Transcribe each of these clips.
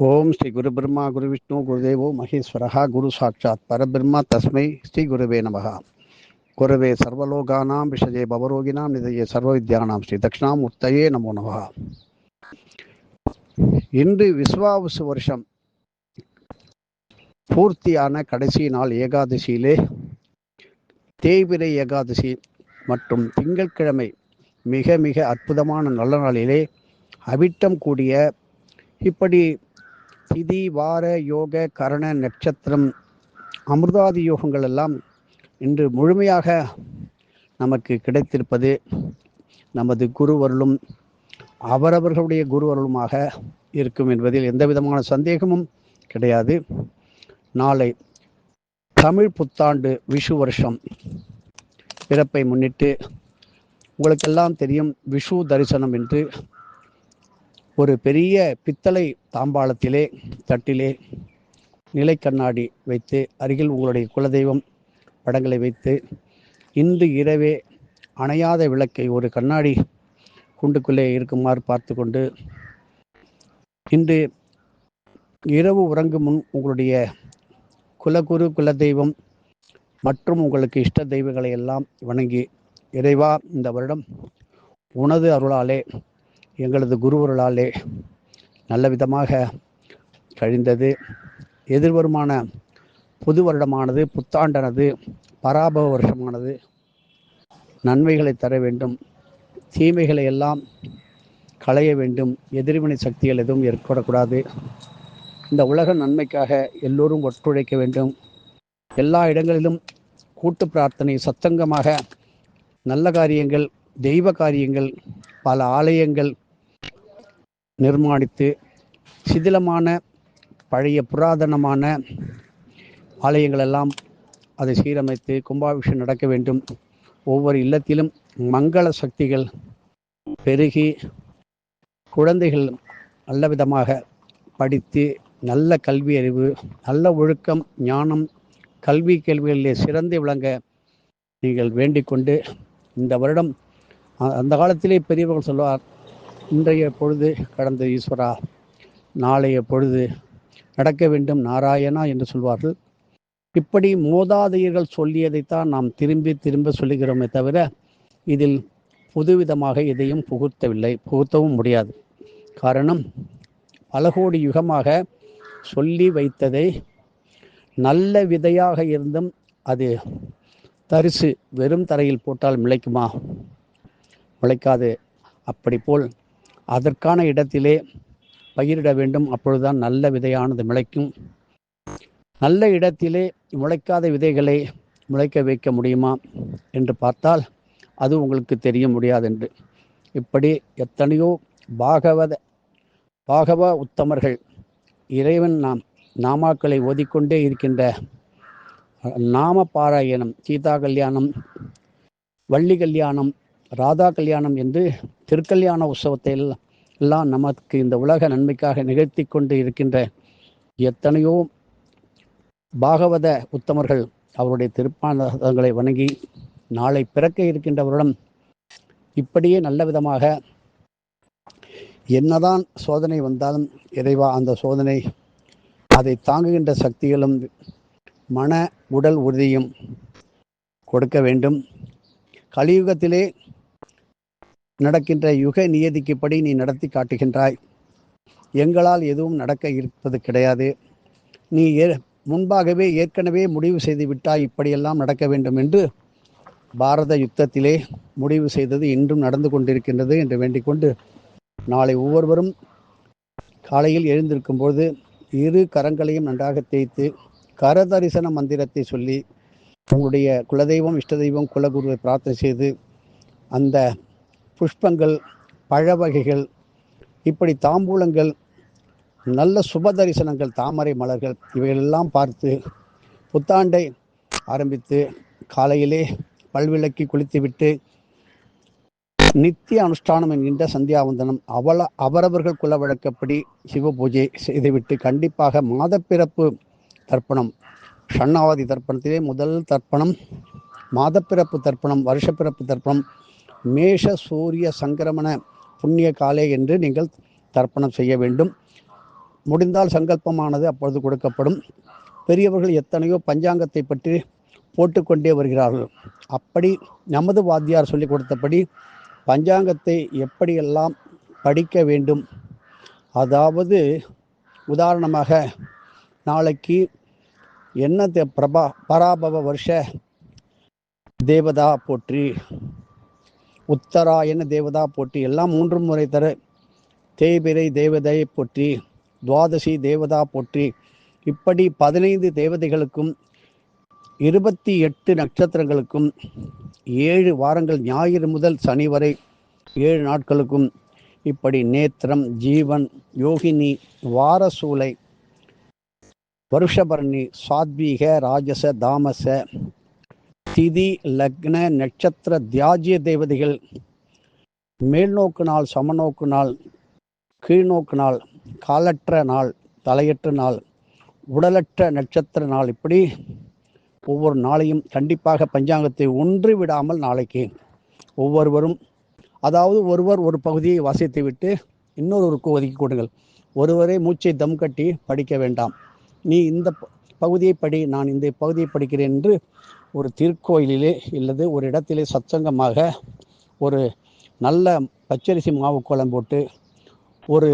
ஓம் ஸ்ரீ குரு பிரம்மா குரு விஷ்ணு குருதேவோ மகேஸ்வரஹா குரு சாட்சாத் பரபிரம்மா தஸ்மை ஸ்ரீ குருவே நமகா. குருவே சர்வலோகானாம் விஷஜே பவரோகினாம் நிதையே சர்வ வித்யானாம் ஸ்ரீ தட்சிணாமூர்த்தயே நமோ நமகா. இன்று விஸ்வாவசு வருஷம் பூர்த்தியான கடைசி நாள் ஏகாதசியிலே தேய்பிரை ஏகாதசி மற்றும் திங்கட்கிழமை மிக மிக அற்புதமான நல்ல நாளிலே அவிட்டம் கூடிய இப்படி திதி வார யோக கரண நட்சத்திரம் அமிர்தாதி யோகங்கள் எல்லாம் இன்று முழுமையாக நமக்கு கிடைத்திருப்பது நமது குருவருளும் அவரவர்களுடைய குருவருளுமாக இருக்கும் என்பதில் எந்த விதமான சந்தேகமும் கிடையாது. நாளை தமிழ் புத்தாண்டு விஷு வருஷம் பிறப்பை முன்னிட்டு உங்களுக்கெல்லாம் தெரியும், விஷு தரிசனம் என்று ஒரு பெரிய பித்தளை தாம்பாளத்திலே தட்டிலே நிலை கண்ணாடி வைத்து அருகில் உங்களுடைய குலதெய்வம் படங்களை வைத்து இன்று இரவே அணையாத விளக்கை ஒரு கண்ணாடி கூண்டுக்குள்ளே இருக்குமாறு பார்த்து கொண்டு இன்று இரவு உறங்கும் முன் உங்களுடைய குலகுரு குலதெய்வம் மற்றும் உங்களுக்கு இஷ்ட தெய்வங்களை எல்லாம் வணங்கி, இறைவா, இந்த வருடம் உனது அருளாலே எங்களது குருவருளாலே நல்ல விதமாக கழிந்தது. எதிர்வருமான புது வருடமானது புத்தாண்டானது பராபவ வருஷமானது நன்மைகளை தர வேண்டும், தீமைகளை எல்லாம் களைய வேண்டும், எதிர்வினை சக்திகள் எதுவும் ஏற்படக்கூடாது. இந்த உலக நன்மைக்காக எல்லோரும் ஒத்துழைக்க வேண்டும். எல்லா இடங்களிலும் கூட்டு பிரார்த்தனை சத்தங்கமாக நல்ல காரியங்கள், தெய்வ காரியங்கள், பல ஆலயங்கள் நிர்மாணித்து சிதிலமான பழைய புராதனமான ஆலயங்கள் எல்லாம் அதை சீரமைத்து கும்பாபிஷேகம் நடக்க வேண்டும். ஒவ்வொரு இல்லத்திலும் மங்கள சக்திகள் பெருகி குழந்தைகள் நல்ல விதமாக படித்து நல்ல கல்வி அறிவு, நல்ல ஒழுக்கம், ஞானம், கல்வி கேள்விகளிலே சிறந்து விளங்க நீங்கள் வேண்டிக் கொண்டு, இந்த வருடம் அந்த காலத்திலே பெரியவர்கள் சொல்வார், இன்றைய பொழுது கடந்த ஈஸ்வரா, நாளைய பொழுது நடக்க வேண்டும் நாராயணா என்று சொல்வார்கள். இப்படி மூதாதையர்கள் சொல்லியதைத்தான் நாம் திரும்பி திரும்ப சொல்லுகிறோமே தவிர இதில் புதுவிதமாக எதையும் புகுத்தவும் முடியாது. காரணம், பல கோடி யுகமாக சொல்லி வைத்ததை நல்ல விதையாக இருந்தும் அது தரிசு வெறும் தரையில் போட்டால் முளைக்குமா? முளைக்காது. அப்படி போல் அதற்கான இடத்திலே பயிரிட வேண்டும். அப்பொழுதுதான் நல்ல விதையானது முளைக்கும். நல்ல இடத்திலே முளைக்காத விதைகளை முளைக்க வைக்க முடியுமா என்று பார்த்தால் அது உங்களுக்கு தெரிய முடியாது என்று. இப்படி எத்தனையோ பாகவ உத்தமர்கள் இறைவன் நாமாக்களை ஓதிக்கொண்டே இருக்கின்ற நாம பாராயணம், சீதா கல்யாணம், வள்ளி கல்யாணம், ராதா கல்யாணம் என்று திருக்கல்யாண உற்சவத்தை எல்லாம் நமக்கு இந்த உலக நன்மைக்காக நிகழ்த்தி கொண்டு இருக்கின்ற எத்தனையோ பாகவத உத்தமர்கள் அவருடைய திருப்பாதங்களை வணங்கி நாளை பிறக்க இருக்கின்றவரிடம் இப்படியே நல்ல விதமாக என்னதான் சோதனை வந்தாலும் இறைவா, அந்த சோதனை அதை தாங்குகின்ற சக்திகளும் மன உடல் உறுதியும் கொடுக்க வேண்டும். கலியுகத்திலே நடக்கின்ற யுக நியதிக்குப்படி நீ நடத்தி காட்டுகின்றாய். எங்களால் எதுவும் நடக்க இருப்பது கிடையாது. நீ முன்பாகவே ஏற்கனவே முடிவு செய்து விட்டாய் இப்படியெல்லாம் நடக்க வேண்டும் என்று. பாரத யுத்தத்திலே முடிவு செய்தது இன்றும் நடந்து கொண்டிருக்கின்றது என்று வேண்டிக் கொண்டு, நாளை ஒவ்வொருவரும் காலையில் எழுந்திருக்கும் போது இரு கரங்களையும் நன்றாக தேய்த்து கரதரிசன மந்திரத்தை சொல்லி உங்களுடைய குலதெய்வம், இஷ்ட தெய்வம், குலகுருவை பிரார்த்தனை செய்து அந்த புஷ்பங்கள், பழ வகைகள், இப்படி தாம்பூலங்கள், நல்ல சுப தரிசனங்கள், தாமரை மலர்கள் இவைகளெல்லாம் பார்த்து புத்தாண்டை ஆரம்பித்து காலையிலே பல்விளக்கி குளித்துவிட்டு நித்திய அனுஷ்டானம் என்கின்ற சந்தியாவந்தனம் அவரவர்கள் குல வழக்கப்படி சிவ பூஜை செய்துவிட்டு கண்டிப்பாக மாதப்பிறப்பு தர்ப்பணம், ஷண்ணாவதி தர்ப்பணத்திலே முதல் தர்ப்பணம் மாதப்பிறப்பு தர்ப்பணம், வருஷப்பிறப்பு தர்ப்பணம், மேஷ சூரிய சங்கிரமண புண்ணிய காலே என்று நீங்கள் தர்ப்பணம் செய்ய வேண்டும். முடிந்தால் சங்கல்பமானது அப்பொழுது கொடுக்கப்படும். பெரியவர்கள் எத்தனையோ பஞ்சாங்கத்தை பற்றி போட்டுக்கொண்டே வருகிறார்கள். அப்படி நமது வாத்தியார் சொல்லிக் கொடுத்தபடி பஞ்சாங்கத்தை எப்படியெல்லாம் படிக்க வேண்டும், அதாவது உதாரணமாக நாளைக்கு என்ன பராபவ வருஷ தேவதா போற்றி, உத்தராயண தேவதா போற்றி, எல்லாம் 3 முறை தர தேய்பிரை தேவதையை போற்றி, துவாதசி தேவதா போற்றி, இப்படி 15 தேவதைகளுக்கும் 28 நட்சத்திரங்களுக்கும் 7 வாரங்கள் ஞாயிறு முதல் சனி வரை 7 நாட்களுக்கும் இப்படி நேத்திரம், ஜீவன், யோகினி, வாரசூலை, வருஷபரணி, சாத்வீக, ராஜச, தாமச, திதி, லக்ன, நட்சத்திர, தியாஜ்ய தேவதைகள், மேல்நோக்கு நாள், சமநோக்கு நாள், கீழ்நோக்கு நாள், காலற்ற நாள், தலையற்ற நாள், உடலற்ற நட்சத்திர நாள், இப்படி ஒவ்வொரு நாளையும் கண்டிப்பாக பஞ்சாங்கத்தை ஒன்று விடாமல் நாளைக்கு ஒவ்வொருவரும், அதாவது ஒருவர் ஒரு பகுதியை வாசித்து விட்டு இன்னொருவருக்கு ஒதுக்கி கொடுங்கள். ஒருவரே மூச்சை தம் கட்டி படிக்க வேண்டாம். நீ இந்த பகுதியை படி, நான் இந்த பகுதியை படிக்கிறேன் என்று ஒரு திருக்கோயிலிலே இல்லது ஒரு இடத்திலே சத்சங்கமாக ஒரு நல்ல பச்சரிசி மாவு கோலம் போட்டு ஒரு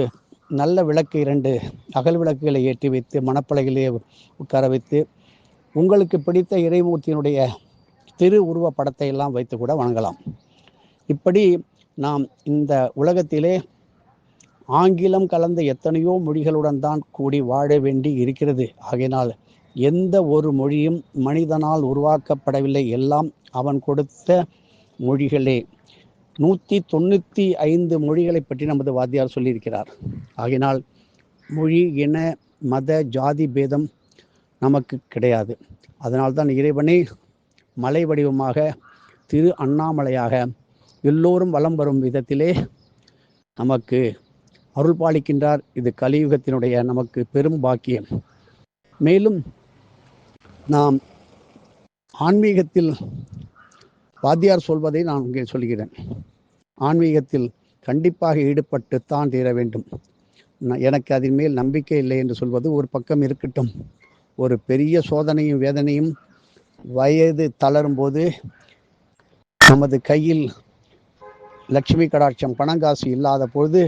நல்ல விளக்கு 2 அகல் விளக்குகளை ஏற்றி வைத்து மணப்பலகையிலே உட்கார வைத்து உங்களுக்கு பிடித்த இறைமூர்த்தியினுடைய திரு உருவ படத்தை எல்லாம் வைத்து கூட வணங்கலாம். இப்படி நாம் இந்த உலகத்திலே ஆங்கிலம் கலந்த எத்தனையோ மொழிகளுடன் தான் கூடி வாழ வேண்டி இருக்கிறது. ஆகையினால் எந்த ஒரு மொழியும் மனிதனால் உருவாக்கப்படவில்லை, எல்லாம் அவன் கொடுத்த மொழிகளே. 195 மொழிகளை பற்றி நமது வாத்தியார் சொல்லியிருக்கிறார். ஆகையினால் மொழி, இன, மத, ஜாதி பேதம் நமக்கு கிடையாது. அதனால்தான் இறைவனை மலை வடிவமாக திரு அண்ணாமலையாக எல்லோரும் வலம் வரும் விதத்திலே நமக்கு அருள் பாலிக்கின்றார். இது கலியுகத்தினுடைய நமக்கு பெரும் பாக்கியம். மேலும் நாம் ஆன்மீகத்தில் வாத்தியார் சொல்வதை நான் இங்கே சொல்கிறேன். ஆன்மீகத்தில் கண்டிப்பாக ஈடுபட்டுத்தான் தீர வேண்டும். எனக்கு அதன் மேல் நம்பிக்கை இல்லை என்று சொல்வது ஒரு பக்கம் இருக்கட்டும். ஒரு பெரிய சோதனையும் வேதனையும் வயது தளரும் போது நமது கையில் லட்சுமி கடாட்சம் பணங்காசு இல்லாத பொழுது,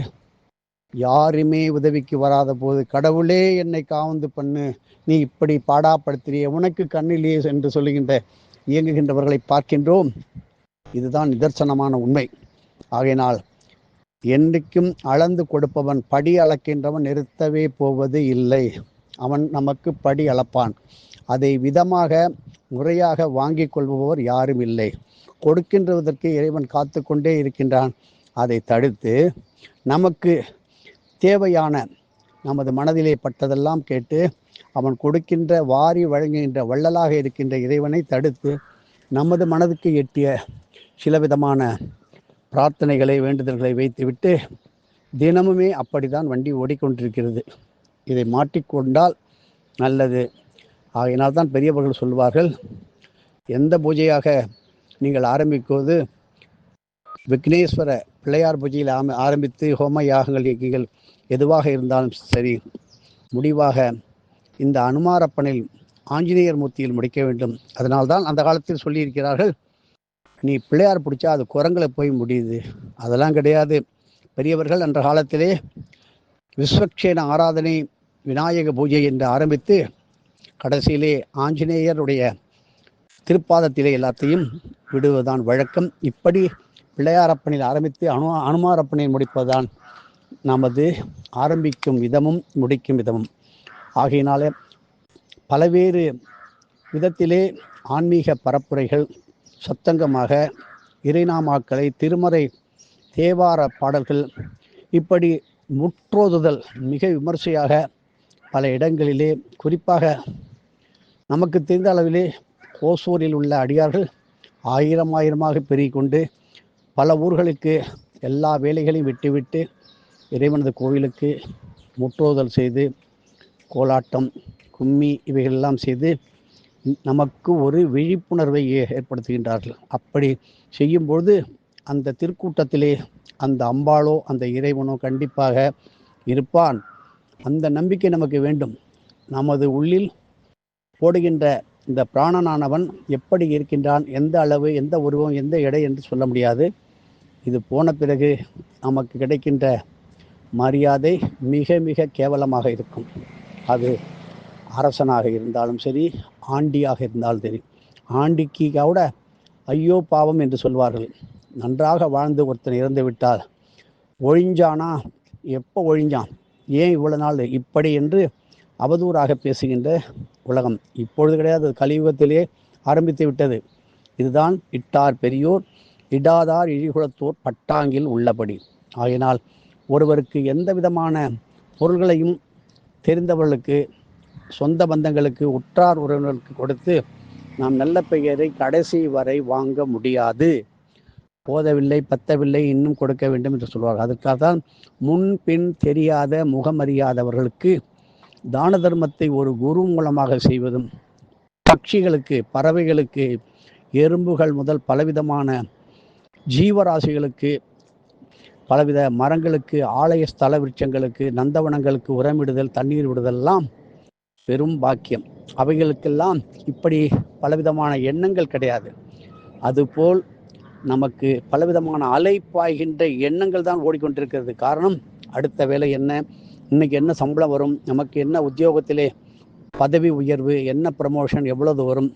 யாருமே உதவிக்கு வராத போது, கடவுளே என்னை காவந்து பண்ணு, நீ இப்படி பாடாப்படுத்திய, உனக்கு கண்ணிலேயே என்று சொல்லுகின்ற இயங்குகின்றவர்களை பார்க்கின்றோம். இதுதான் நிதர்சனமான உண்மை. ஆகையினால் என்றைக்கும் அளந்து கொடுப்பவன், படி அளக்கின்றவன் நிறுத்தவே போவது இல்லை. அவன் நமக்கு படி அளப்பான். அதை விதமாக முறையாக வாங்கி கொள்பவர் யாரும் இல்லை. கொடுக்கின்றதற்கு இறைவன் காத்து கொண்டே இருக்கின்றான். அதை தடுத்து நமக்கு தேவையான நமது மனதிலே பட்டதெல்லாம் கேட்டு அவன் கொடுக்கின்ற வாரி வழங்குகின்ற வள்ளலாக இருக்கின்ற இறைவனை தடுத்து நமது மனதுக்கு எட்டிய சில விதமான பிரார்த்தனைகளை, வேண்டுதல்களை வைத்துவிட்டு தினமுமே அப்படித்தான் வண்டி ஓடிக்கொண்டிருக்கிறது. இதை மாற்றிக்கொண்டால் நல்லது. ஆகையினால் தான் பெரியவர்கள் சொல்வார்கள், எந்த பூஜையாக நீங்கள் ஆரம்பிக்குவது விக்னேஸ்வர பிள்ளையார் பூஜையில் ஆரம்பித்து ஹோம யாகங்கள் இயக்கிகள் எதுவாக இருந்தாலும் சரி, முடிவாக இந்த அனுமாரப்பனில் ஆஞ்சநேயர் மூர்த்தியில் முடிக்க வேண்டும். அதனால்தான் அந்த காலத்தில் சொல்லியிருக்கிறார்கள், நீ பிள்ளையார் பிடிச்சா அது குரங்களை போய் முடியுது. அதெல்லாம் கிடையாது. பெரியவர்கள் அன்ற காலத்திலே விஸ்வக்ஷேன ஆராதனை, விநாயக பூஜை என்று ஆரம்பித்து கடைசியிலே ஆஞ்சநேயருடைய திருப்பாதத்திலே எல்லாத்தையும் விடுவதுதான் வழக்கம். இப்படி பிள்ளையாரப்பனில் ஆரம்பித்து அனுமாரப்பனில் முடிப்பதுதான் நமது ஆரம்பிக்கும் விதமும் முடிக்கும் விதமும். ஆகையினாலே பலவேறு விதத்திலே ஆன்மீக பரப்புரைகள் சத்தங்கமாக இறைநாமாக்களை, திருமறை, தேவார பாடல்கள், இப்படி முற்றோதுதல் மிக விமர்சையாக பல இடங்களிலே, குறிப்பாக நமக்கு தெரிந்த அளவிலே ஓசூரில் உள்ள அடியார்கள் ஆயிரமாக பெருகிக்கொண்டு பல ஊர்களுக்கு எல்லா வேலைகளையும் விட்டுவிட்டு இறைவனது கோவிலுக்கு முற்றோதல் செய்து கோலாட்டம், கும்மி இவைகளெல்லாம் செய்து நமக்கு ஒரு விழிப்புணர்வை ஏற்படுத்துகின்றார்கள். அப்படி செய்யும்பொழுது அந்த திருக்கூட்டத்திலே அந்த அம்பாளோ அந்த இறைவனோ கண்டிப்பாக இருப்பான். அந்த நம்பிக்கை நமக்கு வேண்டும். நமது உள்ளில் போடுகின்ற இந்த பிராணனானவன் எப்படி இருக்கின்றான், எந்த அளவு, எந்த உருவம், எந்த எடை என்று சொல்ல முடியாது. இது போன பிறகு நமக்கு கிடைக்கின்ற மரியாதை மிக மிக கேவலமாக இருக்கும். அது அரசனாக இருந்தாலும் சரி, ஆண்டியாக இருந்தாலும் சரி. ஆண்டிக்கு கூட ஐயோ பாவம் என்று சொல்வார்கள். நன்றாக வாழ்ந்து ஒருத்தன் இறந்து விட்டால், ஒழிஞ்சானா, எப்போ ஒழிஞ்சான், ஏன் இவ்வளவு நாள் இப்படி என்று அவதூறாக பேசுகின்ற உலகம் இப்பொழுது கிடையாது, கலியுகத்திலே ஆரம்பித்து விட்டது. இதுதான் இட்டார் பெரியோர் இடாதார் இழிகுலத்தோர் பட்டாங்கில் உள்ளபடி. ஆகினால் ஒருவருக்கு எந்த விதமான பொருள்களையும் தெரிந்தவர்களுக்கு, சொந்த பந்தங்களுக்கு, உற்றார் உறவினர்களுக்கு கொடுத்து நாம் நல்ல பெயரை கடைசி வரை வாங்க முடியாது. போதவில்லை, பத்தவில்லை, இன்னும் கொடுக்க வேண்டும் என்று சொல்வார்கள். அதற்காக தான் முன்பின் தெரியாத முகமறியாதவர்களுக்கு தான தர்மத்தை ஒரு குரு மூலமாக செய்வதும், பட்சிகளுக்கு, பறவைகளுக்கு, எறும்புகள் முதல் பலவிதமான ஜீவராசிகளுக்கு, பலவித மரங்களுக்கு, ஆலய ஸ்தல விருட்சங்களுக்கு, நந்தவனங்களுக்கு உரமிடுதல், தண்ணீர் விடுதல்லாம் பெரும் பாக்கியம். அவைகளுக்கெல்லாம் இப்படி பலவிதமான எண்ணங்கள் கிடையாது. அதுபோல் நமக்கு பலவிதமான அலை பாய்கின்ற எண்ணங்கள் தான் ஓடிக்கொண்டிருக்கிறது. காரணம், அடுத்த வேலை என்ன, இன்னைக்கு என்ன சம்பளம் வரும், நமக்கு என்ன உத்தியோகத்திலே பதவி உயர்வு, என்ன ப்ரமோஷன், எவ்வளவு வரும்.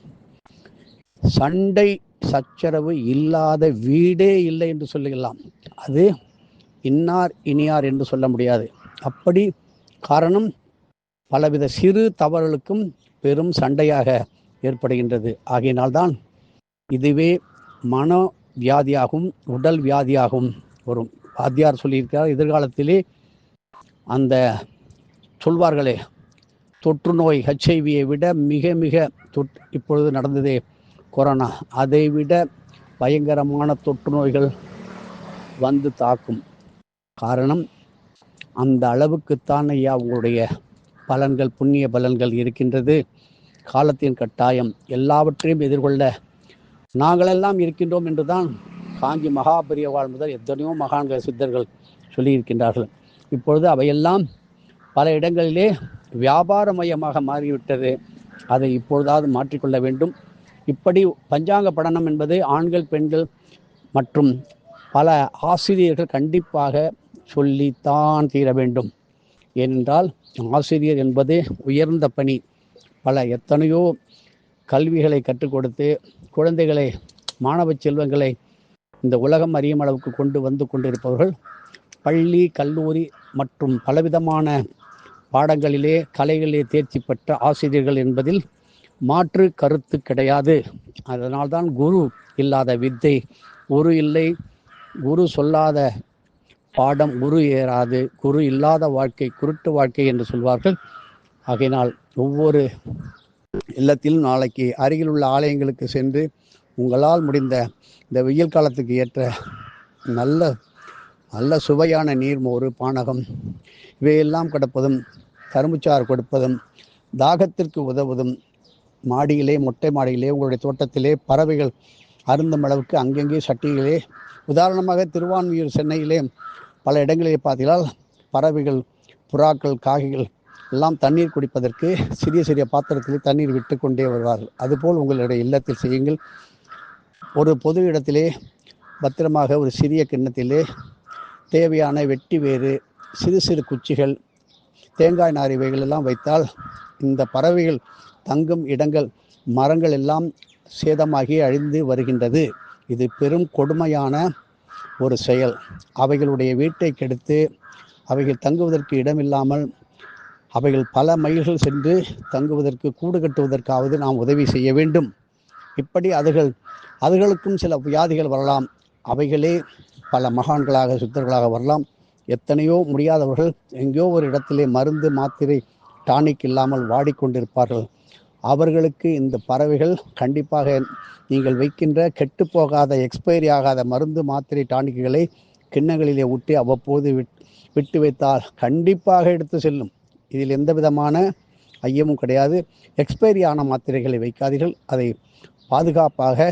சண்டை சச்சரவு இல்லாத வீடே இல்லை என்று சொல்லலாம். அது இன்னார் இனியார் என்று சொல்ல முடியாது. அப்படி காரணம், பலவித சிறு தவறுகளுக்கும் பெரும் சண்டையாக ஏற்படுகின்றது. ஆகையினால்தான் இதுவே மன வியாதியாகவும் உடல் வியாதியாகவும் வரும். வாத்தியார் சொல்லியிருக்கிறார், எதிர்காலத்திலே அந்த சொல்வார்களே, தொற்று நோய் HIV விட மிக மிக இப்பொழுது நடந்ததே கொரோனா, அதை விட பயங்கரமான தொற்று நோய்கள் வந்து தாக்கும். காரணம், அந்த அளவுக்குத்தான் ஐயா உங்களுடைய பலன்கள், புண்ணிய பலன்கள் இருக்கின்றது. காலத்தின் கட்டாயம் எல்லாவற்றையும் எதிர்கொள்ள நாங்களெல்லாம் இருக்கின்றோம் என்றுதான் காஞ்சி மகாபெரியவாள் முதல் எத்தனையோ மகான்கள், சித்தர்கள் சொல்லியிருக்கின்றார்கள். இப்பொழுது அவையெல்லாம் பல இடங்களிலே வியாபார மையமாக மாறிவிட்டது. அதை இப்பொழுதாவது மாற்றிக்கொள்ள வேண்டும். இப்படி பஞ்சாங்க படனம் என்பது ஆண்கள், பெண்கள் மற்றும் பல ஆசிரியர்கள் கண்டிப்பாக சொல்லித்தான் தீர வேண்டும். ஏனென்றால் ஆசிரியர் என்பது உயர்ந்த பணி. பல எத்தனையோ கல்விகளை கற்றுக் கொடுத்து குழந்தைகளை, மாணவ செல்வங்களை இந்த உலகம் அறியும் அளவுக்கு கொண்டு வந்து கொண்டிருப்பவர்கள் பள்ளி, கல்லூரி மற்றும் பலவிதமான பாடங்களிலே, கலைகளிலே தேர்ச்சி பெற்ற ஆசிரியர்கள் என்பதில் மாற்று கருத்து கிடையாது. அதனால்தான் குரு இல்லாத வித்தை குரு இல்லை, குரு சொல்லாத பாடம் குரு ஏறாது, குரு இல்லாத வாழ்க்கை குருட்டு வாழ்க்கை என்று சொல்வார்கள். ஆகையினால் ஒவ்வொரு இல்லத்திலும் நாளைக்கு அருகில் உள்ள ஆலயங்களுக்கு சென்று உங்களால் முடிந்த இந்த வெயில் காலத்துக்கு ஏற்ற நல்ல நல்ல சுவையான நீர்மோறு, பானகம் இவையெல்லாம் கொடுப்பதும், கரும்புச்சாறு கொடுப்பதும், தாகத்திற்கு உதவுவதும், மாடியிலே, மொட்டை மாடியிலே, உங்களுடைய தோட்டத்திலே பறவைகள் அருந்தும் அளவுக்கு அங்கங்கே சட்டிகளே, உதாரணமாக திருவான்மியூர், சென்னையிலே பல இடங்களிலே பார்த்தீங்களால் பறவைகள், புறாக்கள், காகைகள் எல்லாம் தண்ணீர் குடிப்பதற்கு சிறிய சிறிய பாத்திரத்திலே தண்ணீர் விட்டு கொண்டே வருவார்கள். அதுபோல் உங்களுடைய இல்லத்தில் செய்யுங்கள். ஒரு பொது இடத்திலே பத்திரமாக ஒரு சிறிய கிண்ணத்திலே தேவையான வெட்டி வேறு, சிறு சிறு குச்சிகள், தேங்காய் நார் இவைகள் எல்லாம் வைத்தால் இந்த பறவைகள் தங்கும் இடங்கள், மரங்கள் எல்லாம் சேதமாகி அழிந்து வருகின்றது. இது பெரும் கொடுமையான ஒரு செயல். அவைகளுடைய வீட்டை கெடுத்து அவைகள் தங்குவதற்கு இடமில்லாமல் அவைகள் பல மைல்கள் சென்று தங்குவதற்கு, கூடு கட்டுவதற்காவது நாம் உதவி செய்ய வேண்டும். இப்படி அதுகளுக்கும் சில வியாதிகள் வரலாம். அவைகளே பல மகான்களாக, சித்தர்களாக வரலாம். எத்தனையோ முடியாதவர்கள் எங்கேயோ ஒரு இடத்திலே மருந்து, மாத்திரை, டானிக் இல்லாமல் வாடிக்கொண்டிருப்பார்கள். அவர்களுக்கு இந்த பறவைகள் கண்டிப்பாக நீங்கள் வைக்கின்ற கெட்டு போகாத, எக்ஸ்பைரி ஆகாத மருந்து, மாத்திரை, டானிக்குகளை கிண்ணங்களிலே ஊட்டி அவ்வப்போது விட்டு வைத்தால் கண்டிப்பாக எடுத்து செல்லும். இதில் எந்த விதமான ஐயமும் கிடையாது. எக்ஸ்பைரி ஆன மாத்திரைகளை வைக்காதீர்கள். அதை பாதுகாப்பாக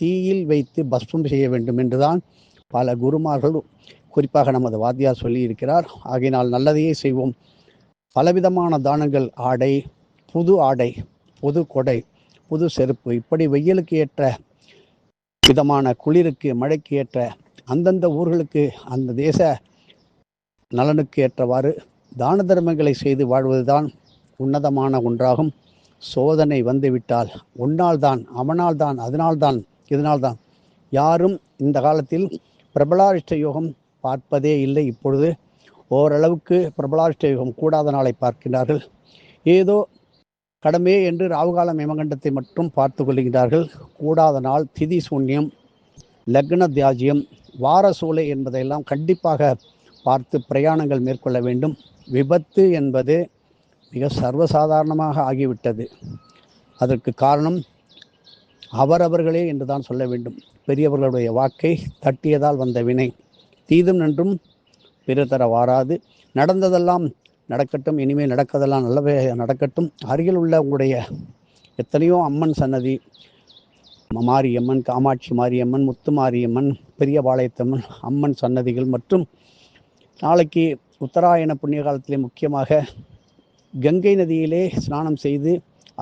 தீயில் வைத்து பஸ்பம் செய்ய வேண்டும் என்றுதான் பல குருமார்கள், குறிப்பாக நமது வாத்தியார் சொல்லி இருக்கிறார். ஆகையினால் நல்லதையே செய்வோம். பலவிதமான தானங்கள், ஆடை, புது ஆடை, புது கொடை, புது செருப்பு, இப்படி வெயிலுக்கு ஏற்ற விதமான, குளிருக்கு மழைக்கு ஏற்ற, அந்தந்த ஊர்களுக்கு அந்த தேச நலனுக்கு ஏற்றவாறு தான தர்மங்களை செய்து வாழ்வதுதான் உன்னதமான ஒன்றாகும். சோதனை வந்துவிட்டால் உன்னால் தான், அவனால் தான், அதனால்தான், இதனால்தான், யாரும் இந்த காலத்தில் பிரபலாரிஷ்ட யோகம் பார்ப்பதே இல்லை. இப்பொழுது ஓரளவுக்கு பிரபலாரிஷ்ட யோகம் கூடாத நாளை பார்க்கிறார்கள். ஏதோ கடமே என்று ராவுகாலம் யமகண்டத்தை மட்டும் பார்த்து கொள்கிறார்கள். கூடாத நாள், திதி சூன்யம், லக்ன தியாஜியம், வார சூலை என்பதையெல்லாம் கண்டிப்பாக பார்த்து பிரயாணங்கள் மேற்கொள்ள வேண்டும். விபத்து என்பது மிக சர்வசாதாரணமாக ஆகிவிட்டது. அதற்கு காரணம் அவரவர்களே என்று தான் சொல்ல வேண்டும். பெரியவர்களுடைய வாக்கை தட்டியதால் வந்த வினை. தீதும் நன்றும் பிறர் தர வாராது. நடந்ததெல்லாம் நடக்கட்டும், இனிமேல் நடக்கதெல்லாம் நல்லவே நடக்கட்டும். அருகில் உள்ள உங்களுடைய எத்தனையோ அம்மன் சன்னதி, மாரியம்மன், காமாட்சி மாரியம்மன், முத்து மாரியம்மன், பெரியபாளையத்தம்மன் அம்மன் சன்னதிகள் மற்றும் நாளைக்கு உத்தராயண புண்ணிய காலத்திலே முக்கியமாக கங்கை நதியிலே ஸ்நானம் செய்து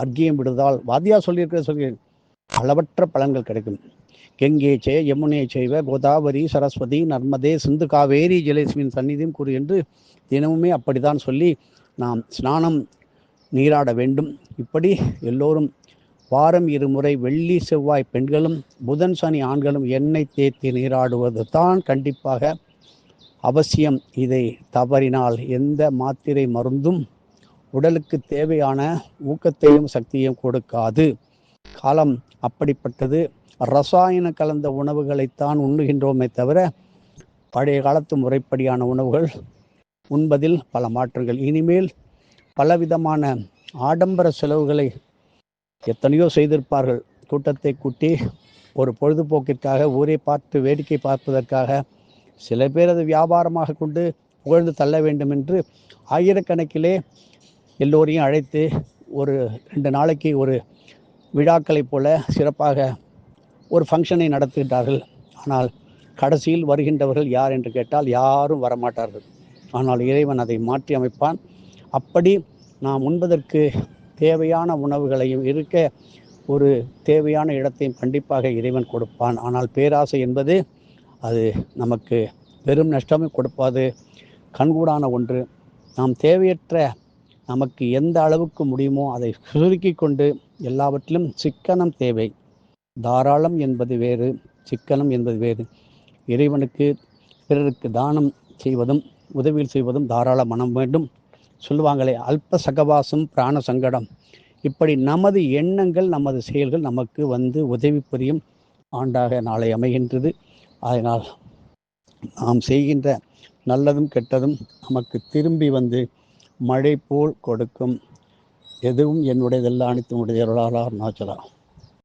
அர்க்கியம் விடுதால் வாத்தியா சொல்லி அளவற்ற பலன்கள் கிடைக்கும். கெங்கே செய யமுனே செய்வ கோதாவரி சரஸ்வதி நர்மதே சிந்து காவேரி ஜலேஸ்மின் சந்நிதியும் கூறு என்று தினமுமே அப்படித்தான் சொல்லி நாம் ஸ்நானம் நீராட வேண்டும். இப்படி எல்லோரும் வாரம் 2 முறை வெள்ளி செவ்வாய் பெண்களும் புதன் சனி ஆண்களும் எண்ணெய் தேய்த்து நீராடுவது தான் கண்டிப்பாக அவசியம். இதை தவறினால் எந்த மாத்திரை மருந்தும் உடலுக்கு தேவையான ஊக்கத்தையும் சக்தியையும் கொடுக்காது. காலம் அப்படிப்பட்டது. ரசாயன கலந்த உணவுகளைத்தான் உண்ணுகின்றோமே தவிர பழைய காலத்து முறைப்படியான உணவுகள் உண்பதில் பல மாற்றங்கள். இனிமேல் பலவிதமான ஆடம்பர செலவுகளை எத்தனையோ செய்திருப்பார்கள். கூட்டத்தை கூட்டி ஒரு பொழுதுபோக்கிற்காக, ஊரை பார்த்து வேடிக்கை பார்ப்பதற்காக, சில பேர் அதை வியாபாரமாக கொண்டு புகழ்ந்து தள்ள வேண்டும் என்று ஆயிரக்கணக்கிலே எல்லோரையும் அழைத்து ஒரு 2 நாளைக்கு ஒரு விழாக்களைப் போல சிறப்பாக ஒரு ஃபங்க்ஷனை நடத்துகின்றார்கள். ஆனால் கடைசியில் வருகின்றவர்கள் யார் என்று கேட்டால் யாரும் வரமாட்டார்கள். ஆனால் இறைவன் அதை மாற்றி அமைப்பான். அப்படி நாம் உண்பதற்கு தேவையான உணவுகளையும் இருக்க ஒரு தேவையான இடத்தையும் கண்டிப்பாக இறைவன் கொடுப்பான். ஆனால் பேராசை என்பது அது நமக்கு பெரும் நஷ்டமே கொடுப்பாது. கண்கூடான ஒன்று. நாம் தேவையற்ற, நமக்கு எந்த அளவுக்கு முடியுமோ அதை சுருக்கி கொண்டு எல்லாவற்றிலும் சிக்கனம் தேவை. தாராளம் என்பது வேறு, சிக்கனம் என்பது வேறு. இறைவனுக்கு பிறருக்கு தானம் செய்வதும் உதவியில் செய்வதும் தாராள மனம் வேண்டும். சொல்லுவாங்களே, அல்ப சகவாசம் பிராண சங்கடம். இப்படி நமது எண்ணங்கள், நமது செயல்கள் நமக்கு வந்து உதவி புரியும் ஆண்டாக நாளை அமைகின்றது. அதனால் நாம் செய்கின்ற நல்லதும் கெட்டதும் நமக்கு திரும்பி வந்து மழை போல் கொடுக்கும். எதுவும் என்னுடையதெல்லாம் அனைத்து உடைய அருளாளர் நாச்சலாம்.